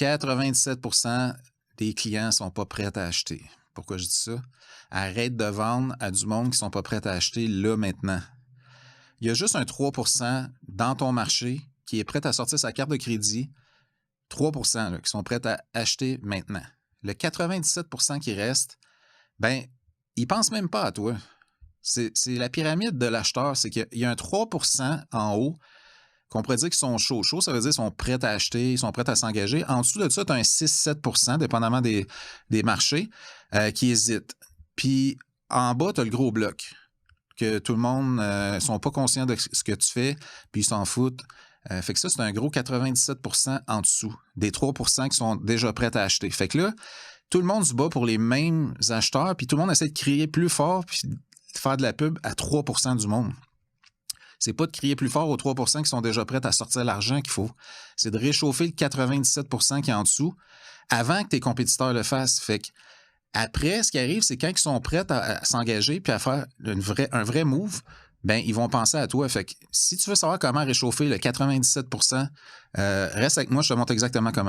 97% des clients ne sont pas prêts à acheter. Pourquoi je dis ça? Arrête de vendre à du monde qui ne sont pas prêts à acheter là, maintenant. Il y a juste un 3% dans ton marché qui est prêt à sortir sa carte de crédit, 3% là, qui sont prêts à acheter maintenant. Le 97% qui reste, ben, ils ne pensent même pas à toi. C'est la pyramide de l'acheteur, c'est qu'il y a un 3% en haut qu'on pourrait dire qu'ils sont chauds. Chaud, ça veut dire qu'ils sont prêts à acheter, ils sont prêts à s'engager. En dessous de ça, tu as un 6-7%, dépendamment des marchés, qui hésitent. Puis en bas, tu as le gros bloc, que tout le monde ne sont pas conscients de ce que tu fais, puis ils s'en foutent. Fait que ça, c'est un gros 97% en dessous, des 3% qui sont déjà prêts à acheter. Fait que là, tout le monde se bat pour les mêmes acheteurs, puis tout le monde essaie de crier plus fort, puis de faire de la pub à 3% du monde. C'est pas de crier plus fort aux 3% qui sont déjà prêts à sortir l'argent qu'il faut. C'est de réchauffer le 97% qui est en dessous avant que tes compétiteurs le fassent. Fait que après, ce qui arrive, c'est quand ils sont prêts à s'engager puis à faire un vrai move, ben ils vont penser à toi. Fait que si tu veux savoir comment réchauffer le 97%, reste avec moi, je te montre exactement comment.